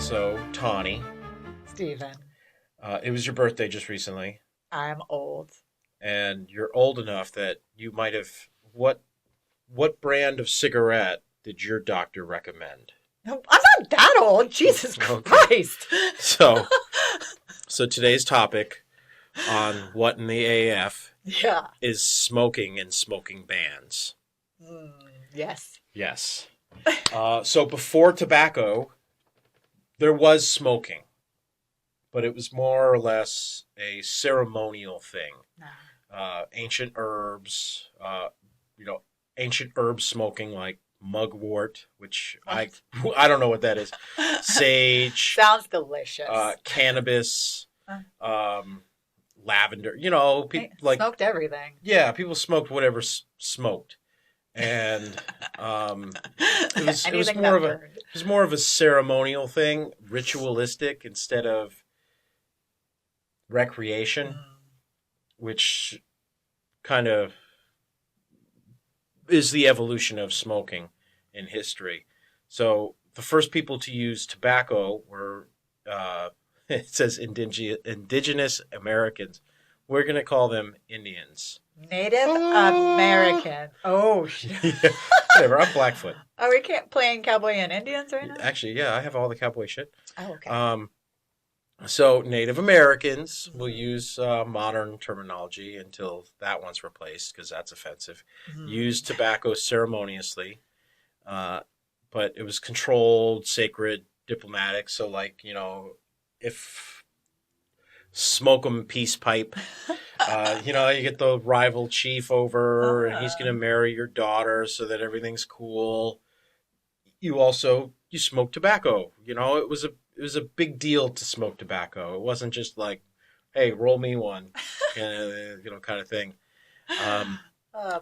So, Tawny, Steven, it was your birthday just recently, I'm old. and you're old enough that you might have. What brand of cigarette did your doctor recommend? No, I'm not that old. Jesus Okay. Christ. So, so today's topic on What in the AF Yeah. is smoking and smoking bans. Mm, yes. Yes. So before tobacco, there was smoking, but it was more or less a ceremonial thing. Ancient herbs, ancient herb smoking like mugwort, which I don't know what that is. Sage, Sounds delicious. cannabis, um, lavender. I Like smoked everything. yeah, people smoked whatever smoked, and Anything that burned. it was more of a ceremonial thing, ritualistic instead of recreation, which kind of is the evolution of smoking in history. So the first people to use tobacco were, it says indigenous Americans. We're going to call them Indians. Native American. Oh, shit. Yeah, whatever. I'm Blackfoot. Are we playing cowboy and Indians right now? Actually, yeah, I have all the cowboy shit. Oh, okay. So Native Americans will use modern terminology until that one's replaced because that's offensive. Use tobacco ceremoniously, but it was controlled, sacred, diplomatic. So, like, if smoke 'em peace pipe, you get the rival chief over, and he's going to marry your daughter so that everything's cool. You smoke tobacco. It was a big deal to smoke tobacco. It wasn't just like, hey, roll me one, kind of thing.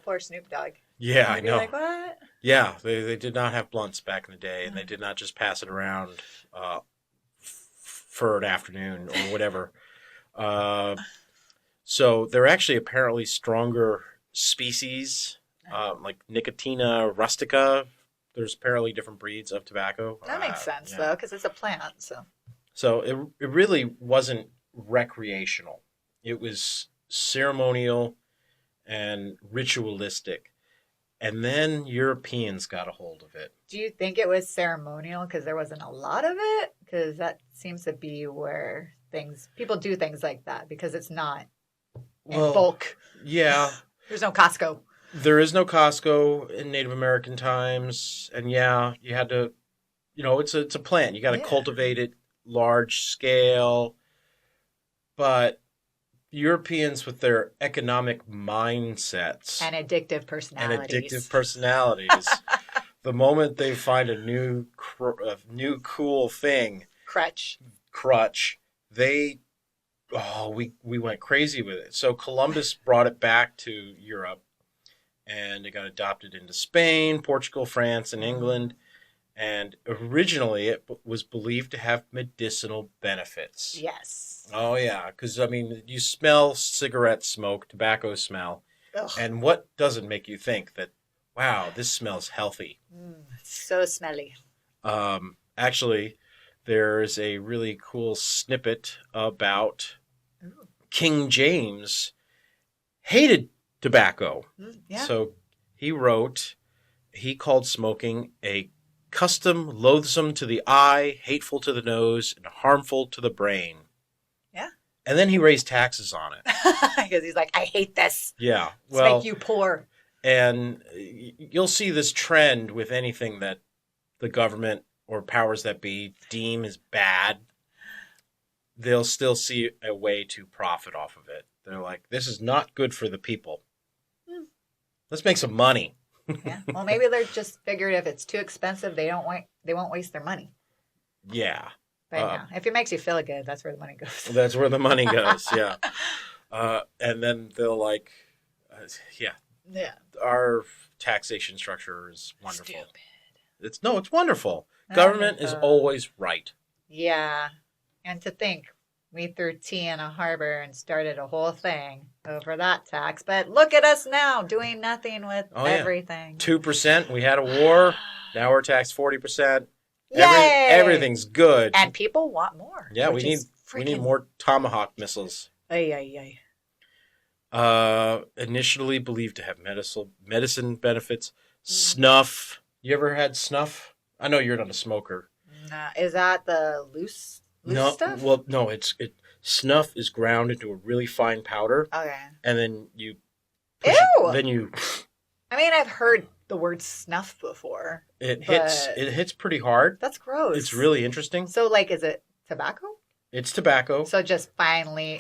Poor Snoop Dogg. Yeah, I You'd be know. like, what? Yeah, they did not have blunts back in the day, and they did not just pass it around for an afternoon or whatever. So they're actually apparently stronger species, like Nicotina rustica. There's apparently different breeds of tobacco. That makes sense, though, because it's a plant. So it really wasn't recreational. It was ceremonial and ritualistic. And then Europeans got a hold of it. Do you think it was ceremonial because there wasn't a lot of it? Because that seems to be where people do things like that because it's not in bulk. Yeah. There's no Costco. There is no Costco in Native American times. And yeah, you had to, it's a plant. You got to cultivate it large scale. But Europeans with their economic mindsets and addictive personalities. The moment they find a new cool thing, crutch, we went crazy with it. So Columbus brought it back to Europe, and it got adopted into Spain, Portugal, France, and England. And originally, it was believed to have medicinal benefits. Yes. Oh, yeah. Because, you smell cigarette smoke, tobacco smell. Ugh. And what doesn't make you think that, wow, this smells healthy? So smelly. Actually, there's a really cool snippet about King James hated tobacco. Yeah. So he called smoking a custom loathsome to the eye, hateful to the nose, and harmful to the brain. Yeah. And then he raised taxes on it. Because he's like, I hate this. Yeah. Well, make you poor. And you'll see this trend with anything that the government or powers that be deem as bad. They'll still see a way to profit off of it. They're like, this is not good for the people. Let's make some money. Yeah. Well, maybe they're just figured if it's too expensive, they won't waste their money. Yeah. But if it makes you feel good, that's where the money goes. That's where the money goes. Yeah. And then they'll yeah. Our taxation structure is wonderful. Stupid. It's wonderful. Government is always right. Yeah. And to think, we threw tea in a harbor and started a whole thing over that tax. But look at us now doing nothing with everything. 2%. We had a war. Now we're taxed 40%. Yay! Everything's good. And people want more. Yeah, we need more Tomahawk missiles. Ay. Initially believed to have medicine benefits. Snuff. You ever had snuff? I know you're not a smoker. Nah. Is that the loose stuff? Well, no. Snuff is ground into a really fine powder. Okay. And then you. Ew. Then you. I mean, I've heard the word snuff before. It hits pretty hard. That's gross. It's really interesting. So, like, is it tobacco? It's tobacco. So just finely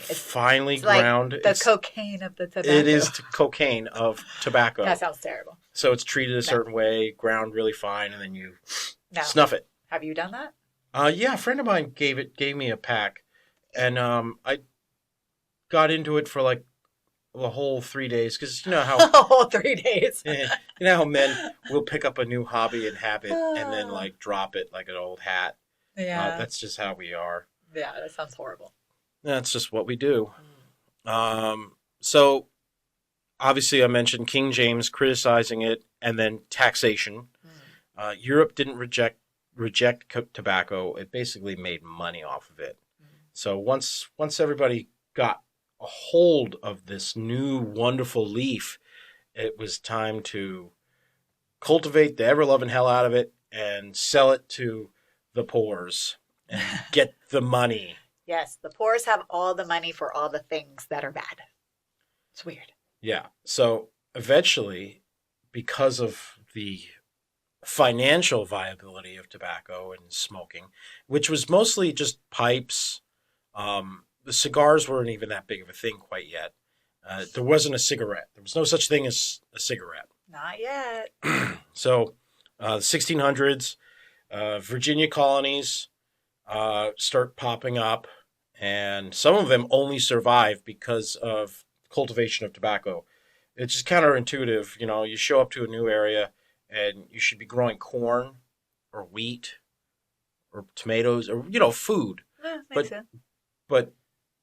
ground. Like the cocaine of the tobacco. It is cocaine of tobacco. That sounds terrible. So it's treated a certain way, ground really fine, and then you snuff it. Have you done that? Yeah, a friend of mine gave me a pack, and I got into it for like the whole 3 days because you know how a whole 3 days. You know how men will pick up a new hobby and habit and then like drop it like an old hat. Yeah, that's just how we are. Yeah, that sounds horrible. That's just what we do. So, obviously, I mentioned King James criticizing it, and then taxation. Europe didn't reject tobacco; it basically made money off of it. So once everybody got a hold of this new wonderful leaf, it was time to cultivate the ever-loving hell out of it and sell it to the poors. And get the money. Yes, the poors have all the money for all the things that are bad. It's weird. Yeah. So eventually, because of the financial viability of tobacco and smoking, which was mostly just pipes, the cigars weren't even that big of a thing quite yet. There wasn't a cigarette. There was no such thing as a cigarette. Not yet. So the 1600s, Virginia colonies start popping up, and some of them only survive because of cultivation of tobacco. It's just counterintuitive. You know, you show up to a new area and you should be growing corn or wheat or tomatoes or, you know, food. Makes sense. But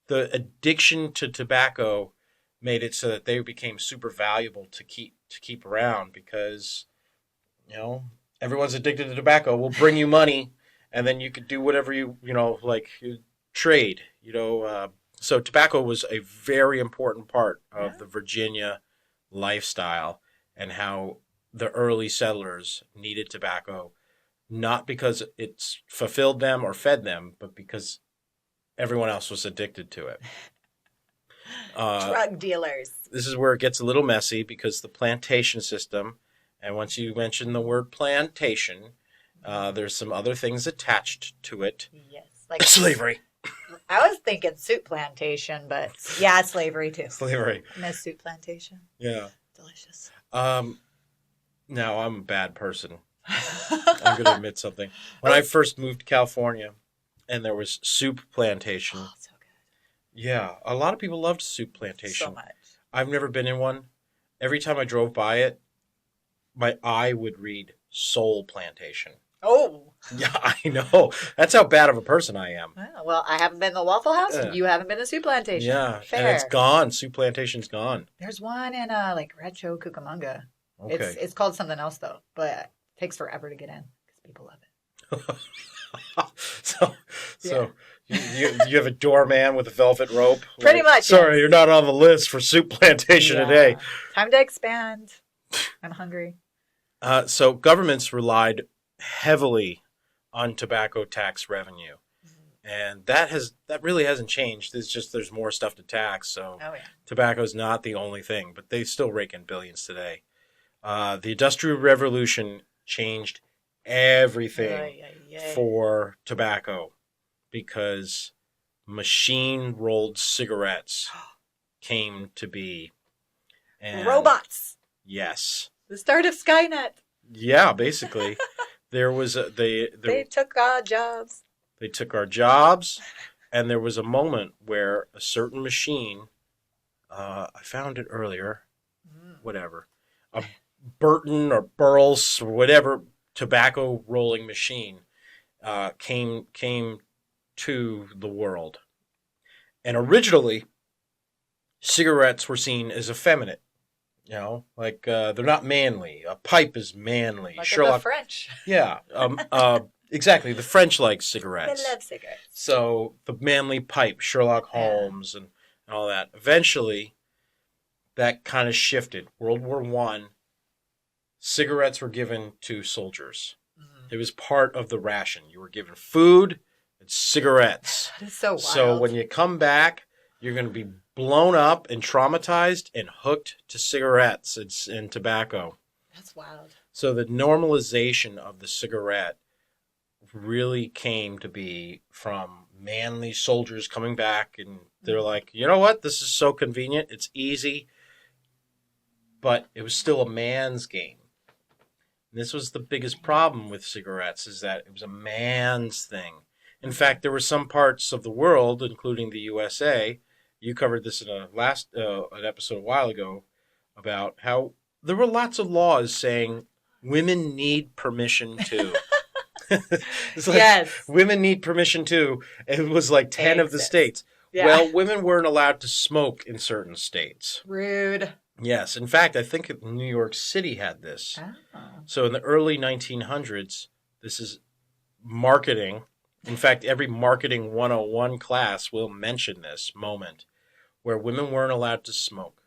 the addiction to tobacco made it so that they became super valuable to keep around because, you know, everyone's addicted to tobacco. We'll bring you money. And then you could do whatever you like trade, So tobacco was a very important part of the Virginia lifestyle and how the early settlers needed tobacco, not because it's fulfilled them or fed them, but because everyone else was addicted to it. Drug dealers. This is where it gets a little messy because the plantation system, and once you mention the word plantation, there's some other things attached to it. Yes. Like slavery. I was thinking soup plantation, but yeah, slavery too. Slavery. I miss soup plantation. Yeah. Delicious. Now I'm a bad person. I'm going to admit something. When I first moved to California and there was soup plantation. Oh, so good. Yeah. A lot of people loved soup plantation. So much. I've never been in one. Every time I drove by it, my eye would read Soul Plantation. Oh. Yeah, I know. That's how bad of a person I am. Well, I haven't been to the Waffle House. You haven't been to Soup Plantation. Yeah, fair. And it's gone. Soup Plantation's gone. There's one in Rancho Cucamonga. Okay. It's called something else though, but it takes forever to get in because people love it. so you have a doorman with a velvet rope. Pretty much. Sorry, yes. You're not on the list for Soup Plantation today. Time to expand. I'm hungry. So governments relied heavily on tobacco tax revenue, and that really hasn't changed. It's just there's more stuff to tax. So tobacco's not the only thing, but they still rake in billions today. The Industrial Revolution changed everything for tobacco because machine-rolled cigarettes came to be. And robots. Yes. The start of Skynet. Yeah, basically. There was they took our jobs. They took our jobs, and there was a moment where a certain machine, I found it earlier, whatever, a Burton or Burles or whatever tobacco rolling machine came to the world. And originally, cigarettes were seen as effeminate. You know, like they're not manly. A pipe is manly. Like Sherlock, the French. Yeah. Exactly. The French like I cigarettes. love cigarettes. So the manly pipe, Sherlock Holmes, and all that. Eventually, that kind of shifted. World War One, cigarettes were given to soldiers. It was part of the ration. You were given food and cigarettes. That is so wild. So when you come back, you're going to be blown up and traumatized and hooked to cigarettes and tobacco. That's wild. So the normalization of the cigarette really came to be from manly soldiers coming back, and they're like, you know what? This is so convenient. It's easy. But it was still a man's game. And this was the biggest problem with cigarettes, is that it was a man's thing. In fact, there were some parts of the world, including the USA, you covered this in an episode a while ago, about how there were lots of laws saying women need permission too. It's like, yes. Women need permission too. It was like 10 of the states. Yeah. Well, women weren't allowed to smoke in certain states. Rude. Yes. In fact, I think New York City had this. Oh. So in the early 1900s, this is marketing. In fact, every marketing 101 class will mention this moment where women weren't allowed to smoke.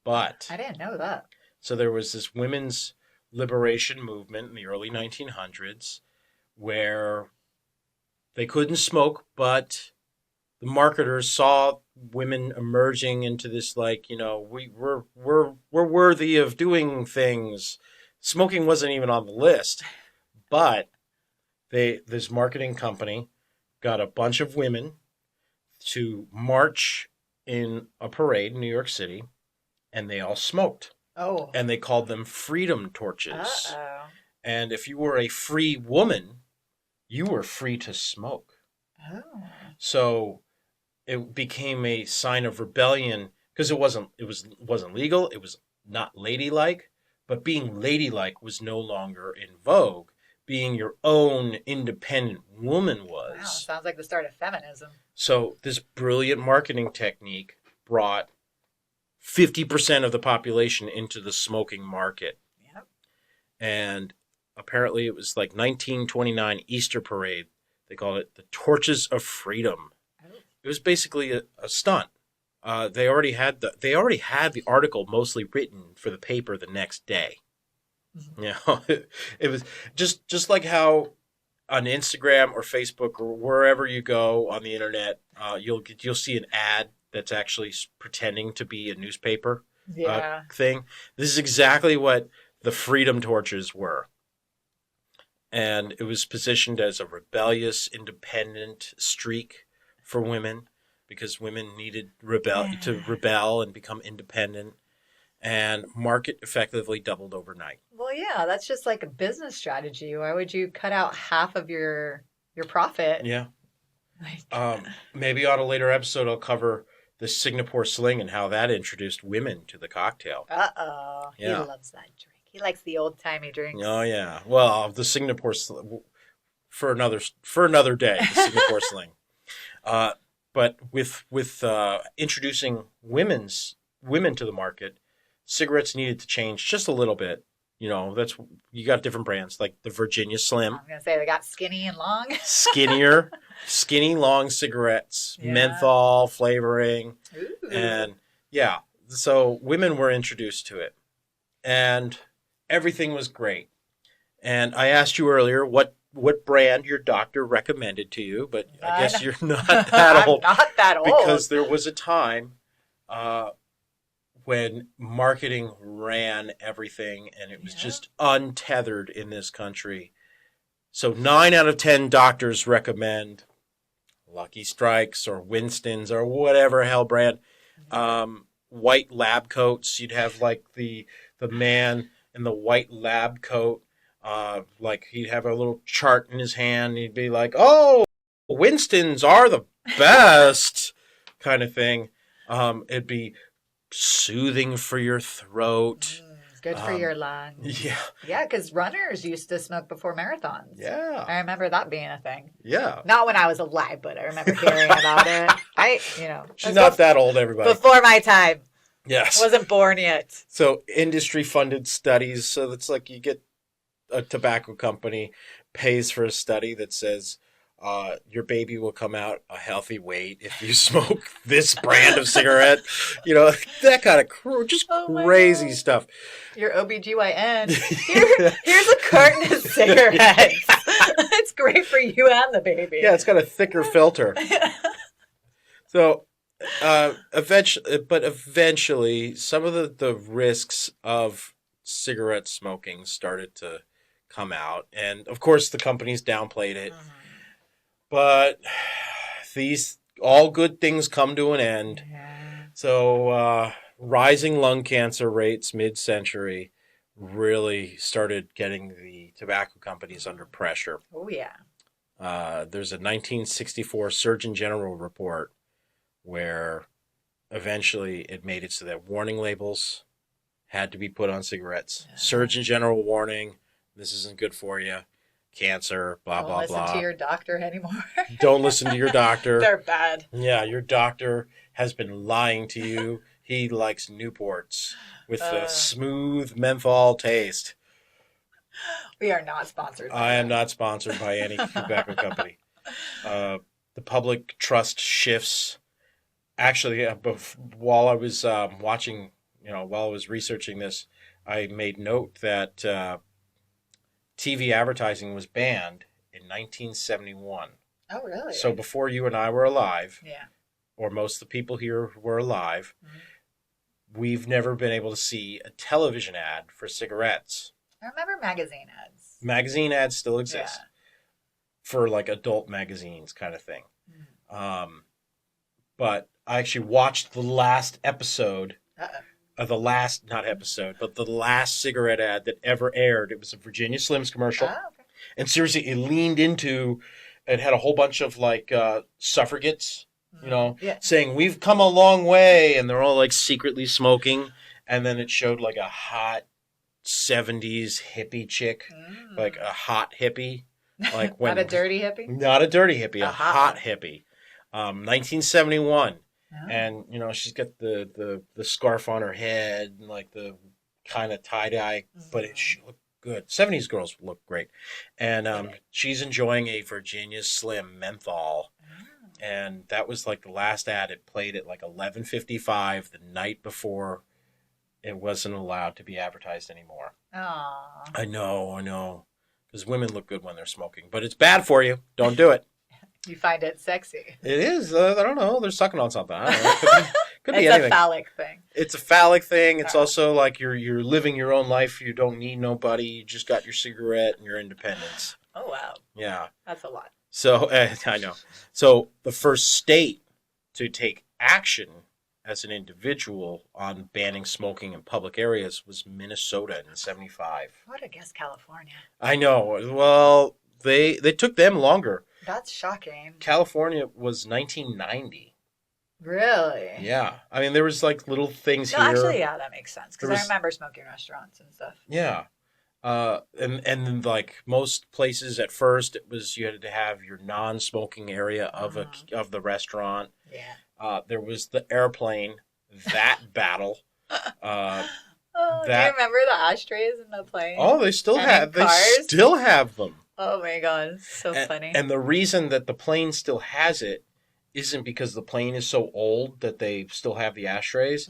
But I didn't know that. So there was this women's liberation movement in the early 1900s where they couldn't smoke, but the marketers saw women emerging into this, like, you know, we're worthy of doing things. Smoking wasn't even on the list, but this marketing company got a bunch of women to march in a parade in New York City, and they all smoked. Oh. And they called them freedom torches. Uh-oh. And if you were a free woman, you were free to smoke. Oh. So it became a sign of rebellion because it wasn't legal. It was not ladylike, but being ladylike was no longer in vogue. Being your own independent woman was. Wow, sounds like the start of feminism. So this brilliant marketing technique brought 50% of the population into the smoking market. Yep. And apparently it was like 1929 Easter parade. They called it the Torches of Freedom. Oh. It was basically a stunt. They already had the article mostly written for the paper the next day. Mm-hmm. You know, it was just like how on Instagram or Facebook or wherever you go on the internet, you'll see an ad that's actually pretending to be a newspaper thing. This is exactly what the Freedom Torches were. And it was positioned as a rebellious, independent streak for women because women needed to rebel and become independent. And market effectively doubled overnight. Well, yeah, that's just like a business strategy. Why would you cut out half of your profit? Yeah. Maybe on a later episode I'll cover the Singapore Sling and how that introduced women to the cocktail. Uh-oh. Yeah. He loves that drink. He likes the old-timey drinks. Oh, yeah. Well, the Singapore Sling, for another day, the Singapore Sling. But with introducing women to the market, cigarettes needed to change just a little bit. You know, you got different brands like the Virginia Slim. I'm going to say they got skinny and long. Skinny, long cigarettes, menthol flavoring. Ooh. And yeah, so women were introduced to it and everything was great. And I asked you earlier what brand your doctor recommended to you, but I guess you're not that old. I'm not that old. Because there was a time when marketing ran everything and it was just untethered in this country. So 9 out of 10 doctors recommend Lucky Strikes or Winston's or whatever hell brand. White lab coats. You'd have like the man in the white lab coat. Like he'd have a little chart in his hand. And he'd be like, "Oh, Winston's are the best," kind of thing. It'd be soothing for your throat. Good for your lungs. Yeah. Yeah, because runners used to smoke before marathons. Yeah. I remember that being a thing. Yeah. Not when I was alive, but I remember hearing about it. She's not that old, everybody. Before my time. Yes. Wasn't born yet. So industry funded studies. So it's like you get a tobacco company pays for a study that says your baby will come out a healthy weight if you smoke this brand of cigarette. That kind of just crazy stuff. Your OBGYN. Here's a carton of cigarettes. It's great for you and the baby. Yeah, it's got a thicker filter. So, eventually, some of the risks of cigarette smoking started to come out, and of course, the companies downplayed it. Mm-hmm. But all good things come to an end. Yeah. So, rising lung cancer rates mid-century really started getting the tobacco companies under pressure. Oh, yeah. There's a 1964 Surgeon General report where eventually it made it so that warning labels had to be put on cigarettes. Yeah. Surgeon General warning, this isn't good for you. Cancer, blah, blah, blah. Don't listen to your doctor anymore. Don't listen to your doctor. They're bad. Yeah, your doctor has been lying to you. He likes Newports with a smooth menthol taste. We are not sponsored. I am not sponsored by any tobacco company. The public trust shifts. Actually, while I was watching, while I was researching this, I made note that TV advertising was banned in 1971. Oh, really? So before you and I were alive, yeah, or most of the people here were alive, we've never been able to see a television ad for cigarettes. I remember magazine ads. Magazine ads still exist for like adult magazines kind of thing. But I actually watched the last episode the last cigarette ad that ever aired. It was a Virginia Slims commercial. Oh, okay. And seriously, it had a whole bunch of like suffragettes, saying, we've come a long way. And they're all like secretly smoking. And then it showed like a hot 70s hippie chick, like a hot hippie. Like Not a dirty hippie? Not a dirty hippie, a hot hippie. 1971. Oh. And, she's got the scarf on her head and like the kind of tie-dye, but she looked good. 70s girls look great. And she's enjoying a Virginia Slim menthol. Oh. And that was like the last ad. It played at like 11:55 the night before it wasn't allowed to be advertised anymore. Aww. I know. Because women look good when they're smoking. But it's bad for you. Don't do it. You find it sexy. It is. I don't know. They're sucking on something. I don't know. Could be anything. It's a phallic thing. It's a phallic thing. It's also like you're living your own life. You don't need nobody. You just got your cigarette and your independence. Oh, wow. Yeah. That's a lot. So, I know. So, the first state to take action as an individual on banning smoking in public areas was Minnesota in 1975. I would have guessed California. I know. Well, they took them longer. That's shocking. California was 1990. Really? Yeah. I mean, there was like little things here. Actually, yeah, that makes sense. Because I remember smoking restaurants and stuff. Yeah. And like most places at first, it was you had to have your non-smoking area of the restaurant. Yeah. There was the airplane, that battle. Do you remember the ashtrays in the plane? Oh, they still have them. Oh my God, so funny. And the reason that the plane still has it isn't because the plane is so old that they still have the ashtrays.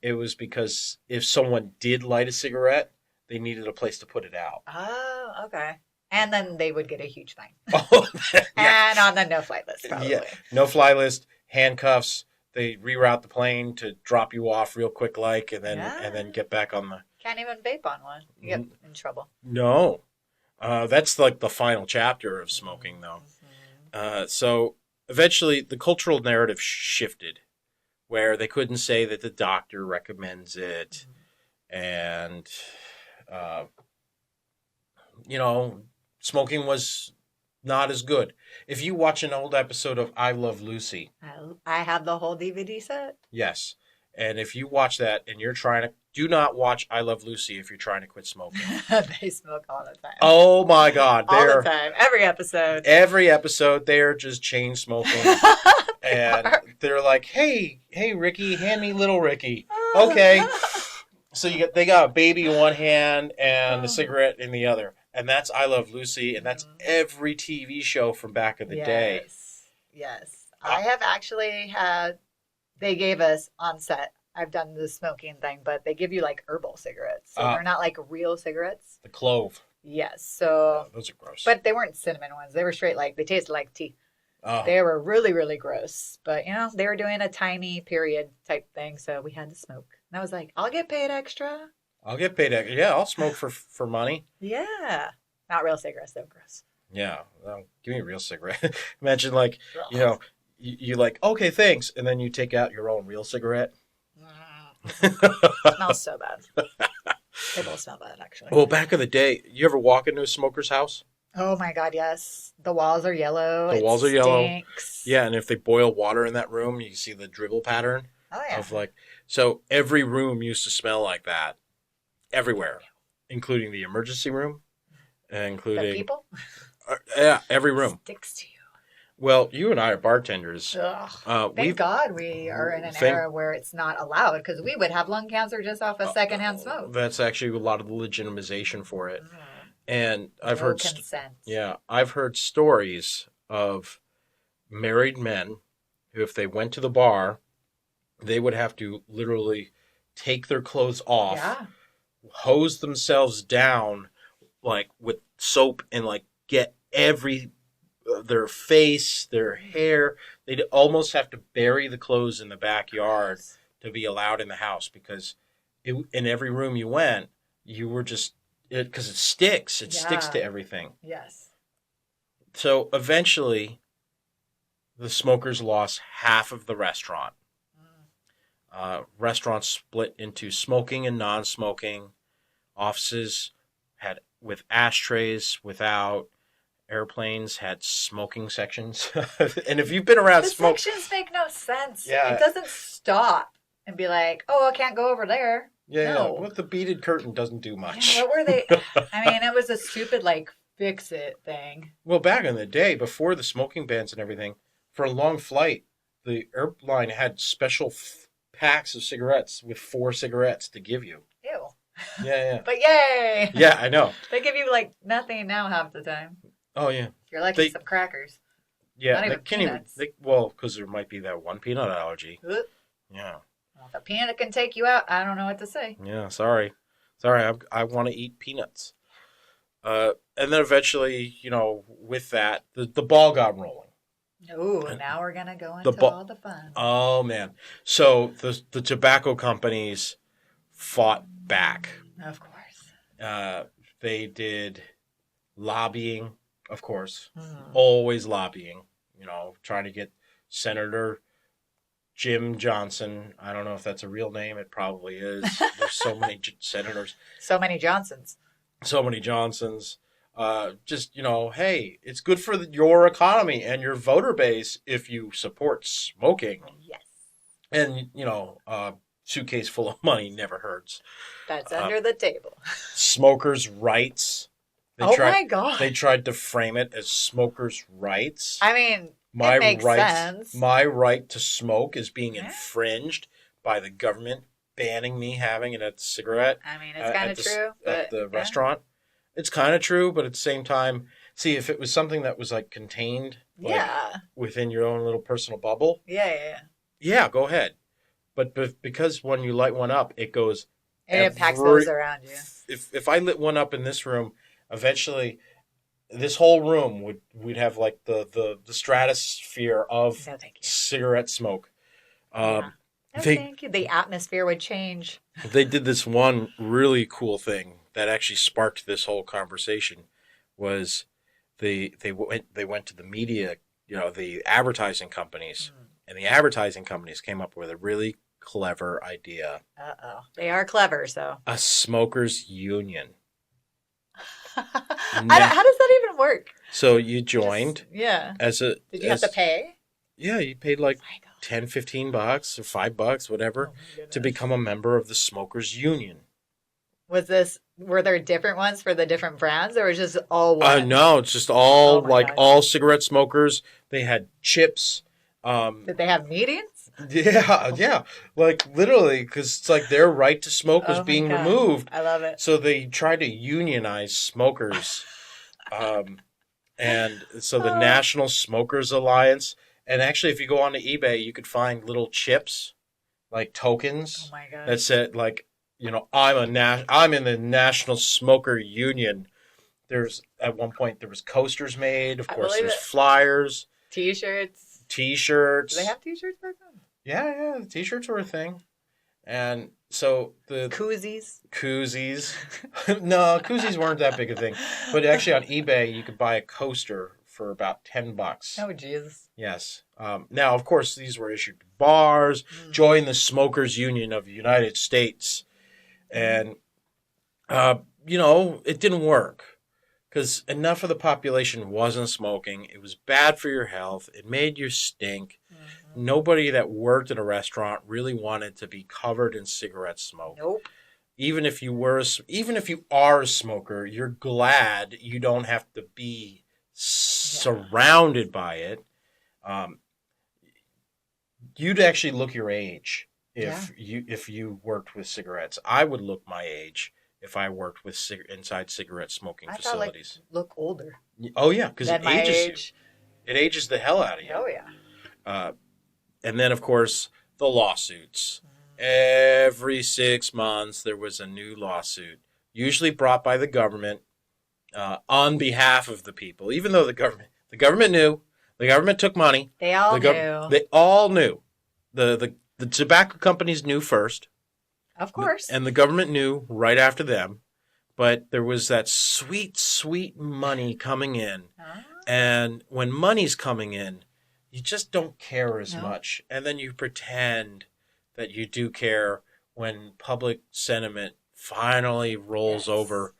It was because if someone did light a cigarette, they needed a place to put it out. Oh, okay. And then they would get a huge fine. Oh, yeah. And on the no-fly list, probably. Yeah, no-fly list, handcuffs. They reroute the plane to drop you off real quick, and then get back on the. Can't even vape on one. You get in trouble. No. That's like the final chapter of smoking, though. So eventually the cultural narrative shifted where they couldn't say that the doctor recommends it. And, smoking was not as good. If you watch an old episode of I Love Lucy. I have the whole DVD set. Yes. And if you watch that and you're do not watch I Love Lucy if you're trying to quit smoking. They smoke all the time. Oh my God. All the time. Every episode. They're just chain smoking. And they're like, hey, Ricky, hand me little Ricky. Okay. So they got a baby in one hand and a cigarette in the other. And that's I Love Lucy, and that's every TV show from back in the day. Yes. I have actually had, they gave us on set, I've done the smoking thing, but they give you like herbal cigarettes. So they're not like real cigarettes. The clove. Yes. So those are gross. But they weren't cinnamon ones. They were straight like, they tasted like tea. Oh. They were really, really gross. But, you know, they were doing a tiny period type thing. So we had to smoke. And I was like, I'll get paid extra. I'll get paid extra. Yeah, I'll smoke for money. Yeah. Not real cigarettes, though. Gross. Yeah. Give me a real cigarette. Imagine like, you know, you like, okay, thanks. And then you take out your own real cigarette. Smells so bad. They both smell bad, actually. Well, back in the day, you ever walk into a smoker's house? Oh my God, yes. The walls are yellow. The walls are yellow. Yeah, and if they boil water in that room, you can see the dribble pattern. Oh yeah. Of like, so every room used to smell like that, everywhere, including the emergency room, including the people. Yeah, every room Sticks to you. Well, you and I are bartenders. Thank God we are in an era where it's not allowed, because we would have lung cancer just off a secondhand smoke. That's actually a lot of the legitimization for it. And I've no heard consent. I've heard stories of married men who, if they went to the bar, they would have to literally take their clothes off, hose themselves down like with soap, and like get their face, their hair. They'd almost have to bury the clothes in the backyard to be allowed in the house, because in every room you went, you were just, because it sticks. It sticks to everything. Yes. So eventually, the smokers lost half of the restaurant. Restaurants split into smoking and non-smoking. Offices had with ashtrays, without. Airplanes had smoking sections. And if you've been around smoke... sections make no sense. Yeah. It doesn't stop and be like, oh, I can't go over there. Yeah, no. Well, the beaded curtain doesn't do much. Yeah, what were they? I mean, it was a stupid, like, fix-it thing. Well, back in the day, before the smoking bans and everything, for a long flight, the airline had special packs of cigarettes with 4 cigarettes to give you. Ew. Yeah. But yay! Yeah, I know. They give you, like, nothing now half the time. Oh, yeah. You're lucky some crackers. Yeah. Not even peanuts. Well, because there might be that one peanut allergy. Yeah. Well, if a peanut can take you out, I don't know what to say. Yeah, sorry. I want to eat peanuts. And then eventually, you know, with that, the ball got rolling. Oh, now we're going to go into all the fun. Oh, man. So the tobacco companies fought back. Of course. They did lobbying, of course. Always lobbying, you know, trying to get Senator Jim Johnson. I don't know if that's a real name. It probably is. There's so many senators. So many Johnsons. So many Johnsons. Just, you know, hey, it's good for your economy and your voter base if you support smoking. Yes. And, you know, suitcase full of money never hurts. That's under the table. Smokers' rights. My God. They tried to frame it as smokers' rights. I mean, it makes sense. My right to smoke is being infringed by the government banning me having a cigarette. I mean, it's kind of true. At the restaurant. It's kind of true, but at the same time, see, if it was something that was like contained within your own little personal bubble. Yeah, go ahead. But because when you light one up, it goes... And it packs those around you. If I lit one up in this room, eventually this whole room we'd have like the stratosphere of cigarette smoke. Thank you. The atmosphere would change. They did this one really cool thing that actually sparked this whole conversation. Was they went to the media, you know, the advertising companies, and the advertising companies came up with a really clever idea. They are clever, so. A smokers' union. How does that even work? So you joined. Did you have to pay? Yeah, you paid like $10, $15 or $5, whatever, to become a member of the smokers' union. Were there different ones for the different brands, or was it just all one? No, it's just all all cigarette smokers. They had chips. Did they have meetings? Yeah. Like literally, because it's like their right to smoke was Oh my being God. removed. I love it. So they tried to unionize smokers. Um, and so the Oh, National Smokers Alliance. And actually, if you go onto eBay, you could find little chips, like oh tokens, my that gosh. said, like, I'm in the National Smoker Union. There's at one point there was coasters made. Of I course, believe there's it. flyers, T-shirts. Do they T-shirts. have T-shirts back then? Yeah, the T-shirts were a thing. And so the Koozies. koozies, no, koozies weren't that big a thing. But actually, on eBay, you could buy a coaster for about $10. Oh, Jesus. Yes. Now, of course, these were issued to bars. Join the Smokers Union of the United States, and uh, it didn't work because enough of the population wasn't smoking. It was bad for your health. It made you stink. Mm-hmm. Nobody that worked in a restaurant really wanted to be covered in cigarette smoke. Nope. Even if you are a smoker, you're glad you don't have to be Yeah. surrounded by it. Um, you'd actually look your age Yeah. if you worked with cigarettes. I would look my age if I worked with inside cigarette smoking I thought like facilities. look older Oh yeah, because than it my ages you. age. It ages the hell out of you. Oh yeah. Uh, and then of course the lawsuits. Every 6 months there was a new lawsuit, usually brought by the government on behalf of the people. Even though the government knew, the government took money. They all knew. They all knew. The tobacco companies knew first, Of course. and the government knew right after them. But there was that sweet, sweet money coming in, Huh? and when money's coming in, you just don't care as No. much, and then you pretend that you do care when public sentiment finally rolls Yes. over.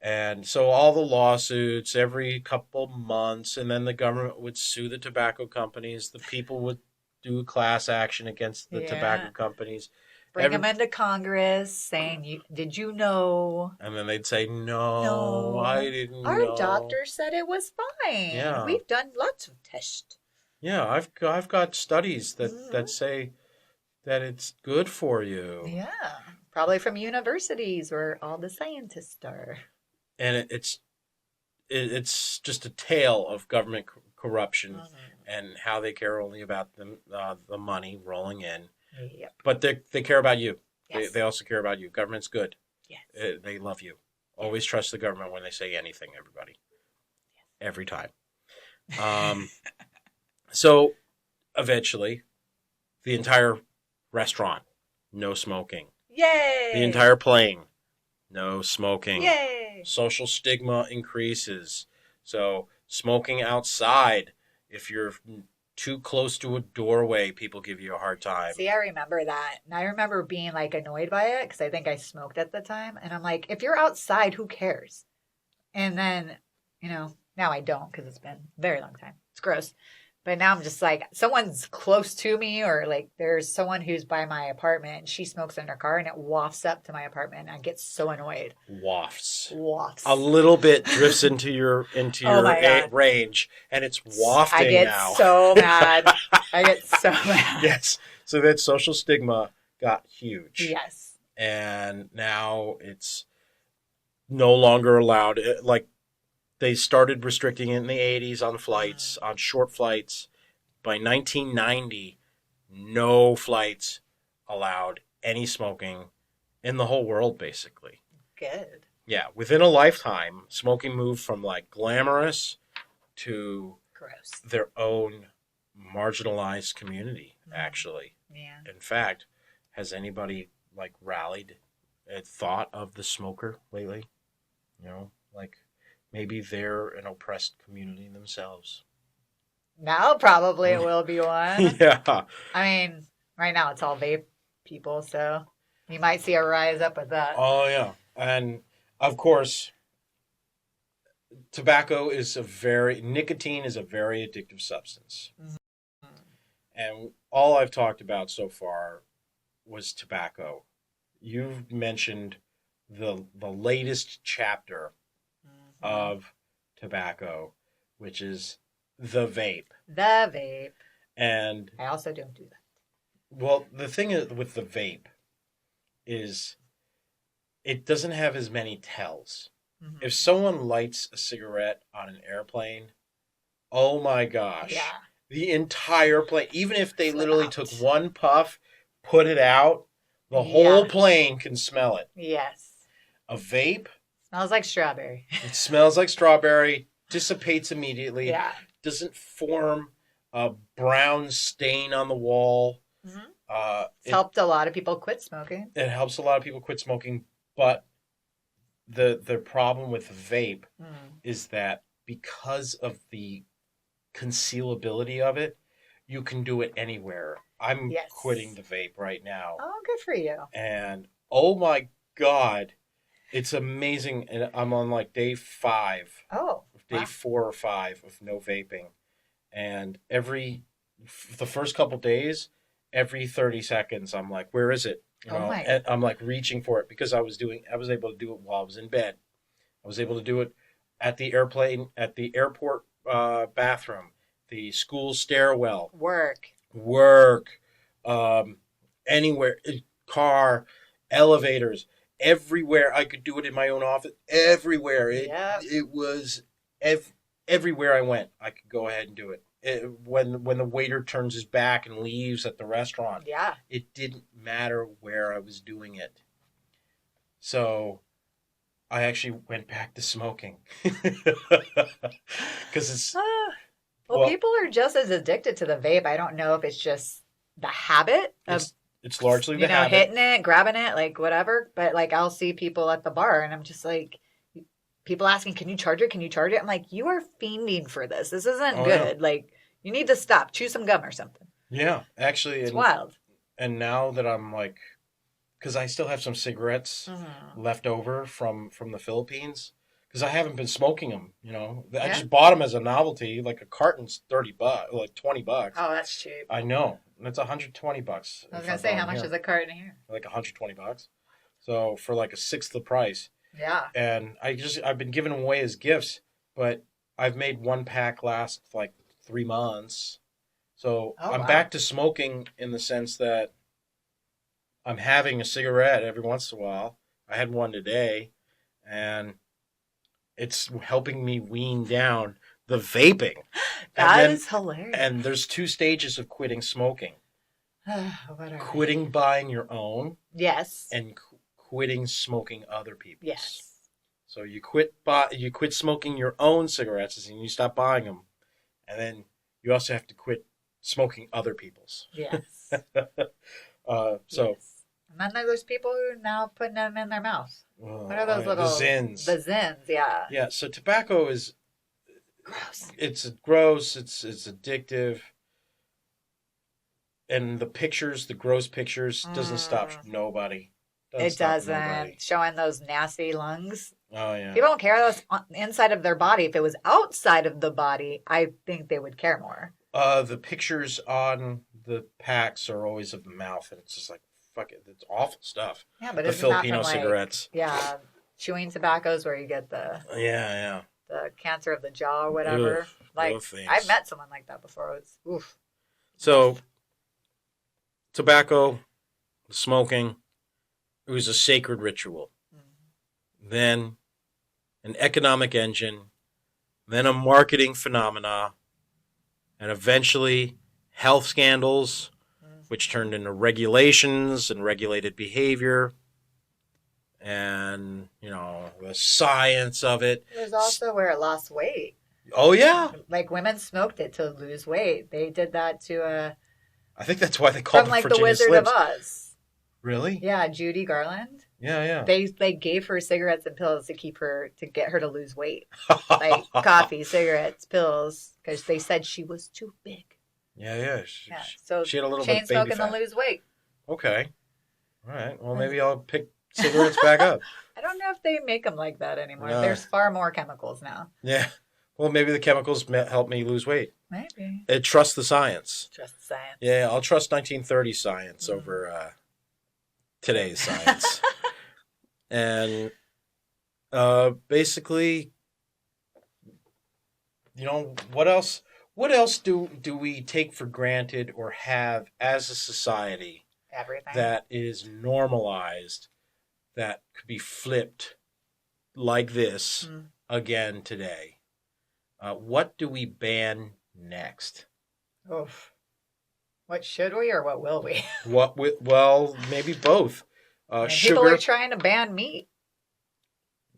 And so all the lawsuits every couple months, and then the government would sue the tobacco companies. The people would do class action against the tobacco Yeah. companies. Bring them into Congress saying, did you know? And then they'd say, no, I No. didn't Our know. doctor said it was fine. Yeah. We've done lots of tests. Yeah, I've got studies that, Mhm. that say that it's good for you. Yeah. Probably from universities where all the scientists are. And it's just a tale of government corruption Mhm. and how they care only about the money rolling in. Yep. But they care about you. Yes. They also care about you. Government's good. Yes. They love you. Always trust the government when they say anything, everybody. Every time. So eventually, the entire restaurant, no smoking. Yay. The entire plane, no smoking. Yay. Social stigma increases. So smoking outside, if you're too close to a doorway, people give you a hard time. See, I remember that. And I remember being like annoyed by it because I think I smoked at the time. And I'm like, if you're outside, who cares? And then, now I don't because it's been a very long time. It's gross. But now I'm just like, someone's close to me, or like there's someone who's by my apartment and she smokes in her car and it wafts up to my apartment. And I get so annoyed. Wafts. Wafts. A little bit drifts into your Oh my God. range, and it's wafting I get now. so mad. I get so mad. Yes. So that social stigma got huge. Yes. And now it's no longer allowed. Like they started restricting it in the 80s on flights, on short flights. By 1990, no flights allowed any smoking in the whole world, basically. Good. Yeah, within a lifetime, smoking moved from like glamorous to Gross. their own marginalized community, actually. Yeah. In fact, has anybody like rallied at thought of the smoker lately? Like maybe they're an oppressed community themselves. Now probably it will be one. Yeah. I mean, right now it's all vape people, so you might see a rise up with that. Oh, yeah. And of course, nicotine is a very addictive substance. Mm-hmm. And all I've talked about so far was tobacco. You've mentioned the latest chapter of tobacco, which is the vape. The vape. And I also don't do that. Well, the thing is with the vape is it doesn't have as many tells. If Hmm. someone lights a cigarette on an airplane, oh my gosh. Yeah. The entire plane, even if they Flip literally took out. one puff, put it out, the whole Yeah. plane can smell it. Yes. A vape, Smells like strawberry. it smells like strawberry, dissipates immediately, Yeah. doesn't form a brown stain on the wall. Hmm. Uh, It's it helped a lot of people quit smoking. it helps a lot of people quit smoking, but the problem with vape Mm. is that because of the concealability of it, you can do it anywhere. I'm quitting Yes. the vape right now, Oh, good for you. and oh my god, it's amazing. And I'm on like day 5, Oh, day wow. 4 or 5 of no vaping, and the first couple days, every 30 seconds, I'm like, where is it? Oh my. And I'm like reaching for it because I was able to do it while I was in bed. I was able to do it at the airport bathroom, the school stairwell, Work. work, um, anywhere, car, elevators, everywhere. I could do it in my own office. Everywhere. Yep. It was everywhere I went. I could go ahead and do it. When the waiter turns his back and leaves at the restaurant, Yeah. it didn't matter where I was doing it. So I actually went back to smoking because it's Ah. Well, well, people are just as addicted to the vape. I don't know if it's just the habit of, it's largely the habit. hitting it, grabbing it, like whatever. But like, I'll see people at the bar and I'm just like, people asking, can you charge it? Can you charge it? I'm like, you are fiending for this. This isn't Oh yeah, good. Like, you need to stop. Chew some gum or something. yeah. Actually, It's wild. and now that I'm like, because I still have some cigarettes Hmm. left over from the Philippines, because I haven't been smoking them. I Yeah. just bought them as a novelty. Like a carton's $30, like $20. Oh, that's cheap. I know. That's $120. I was If gonna I'm say, going how much here, is a carton here? like $120. So for like a sixth the price, Yeah. and I've been giving them away as gifts, but I've made one pack last like 3 months. So Oh I'm wow. back to smoking in the sense that I'm having a cigarette every once in a while. I had one today, and it's helping me wean down the vaping. And That then is hilarious. and there's 2 stages of quitting smoking. What are Quitting buying your own they? Yes. and quitting smoking other people's. Yes. So you quit smoking your own cigarettes and you stop buying them, and then you also have to quit smoking other people's. Yes. So Yes. And then there's people who are now putting them in their mouth. What are those the little Zins. The Zins, yeah. Yeah, so tobacco is Gross. it's gross, it's addictive, and the gross pictures doesn't stop Mm, nobody. Doesn't it stop nobody. doesn't. Showing those nasty lungs. Oh yeah. People don't care that's on the inside of their body. If it was outside of the body, I think they would care more. The pictures on the packs are always of the mouth, and it's just like fuck it, it's awful stuff. Yeah, but The isn't that Filipino from like, cigarettes. yeah, chewing tobaccos where you get Yeah, the cancer of the jaw or yeah. whatever? Ugh, Like, those things. I've met someone like that before. It's oof. So tobacco, smoking, it was a sacred ritual. Mm. Then an economic engine, then a marketing phenomena, and eventually health scandals, Mm. which turned into regulations and regulated behavior, and the science of it. It was also where it lost weight. Oh yeah, Like women smoked it to lose weight. They did that to I think that's why they called from it like the Virginia Wizard Slims. of Oz. Really? Yeah, Judy Garland. Yeah. They gave her cigarettes and pills to get her to lose weight. Like coffee, cigarettes, pills, because they said she was too big. Yeah. Yeah, so She had a little chain bit of baby smoking fat. to lose weight. Okay. All right. Well, maybe I'll pick cigarettes back up. I don't know if they make them like that anymore. No. There's far more chemicals now. Yeah. Well, maybe the chemicals help me lose weight. Maybe. Trust the science. Trust science. Yeah, I'll trust 1930 science over today's science. And basically, what else? What else do we take for granted or have as a society Everything. that is normalized that could be flipped like this again today? What do we ban next? Oof. What should we or what will we? Well, maybe both. I mean, Sugar. people are trying to ban meat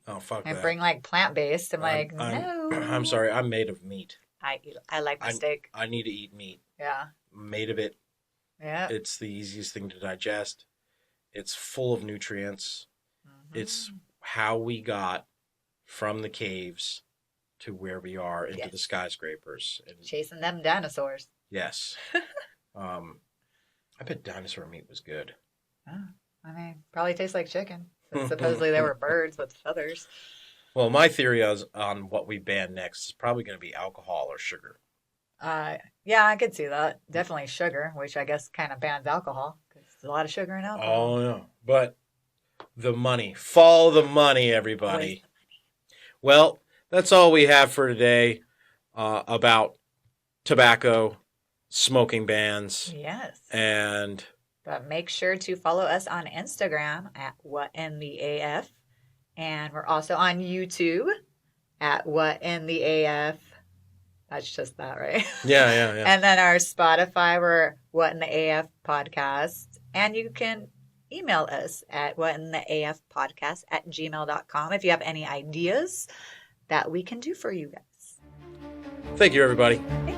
Oh, fuck and that. bring like plant-based. I'm no. I'm sorry. I'm made of meat. I like my steak. I need to eat meat. Yeah. I'm made of it. Yeah. It's the easiest thing to digest. It's full of nutrients. Mm-hmm. It's how we got from the caves to where we are into the skyscrapers. And chasing them dinosaurs. yes. I bet dinosaur meat was good. Oh, I mean, probably tastes like chicken. But supposedly they were birds with feathers. Well, my theory on what we ban next is probably going to be alcohol or sugar. Yeah, I could see that. Definitely sugar, which I guess kind of bans alcohol because there's a lot of sugar in alcohol. Oh, no. But the money. Follow the money, everybody. Always the money. Well, that's all we have for today about tobacco, smoking bans. Yes. But make sure to follow us on Instagram at WhatInTheAF. And we're also on YouTube at WhatInTheAF. That's just that, right? Yeah. And then our Spotify, we're What in the AF podcast. And you can email us at whatintheafpodcast@gmail.com if you have any ideas that we can do for you guys. Thank you, everybody. Thank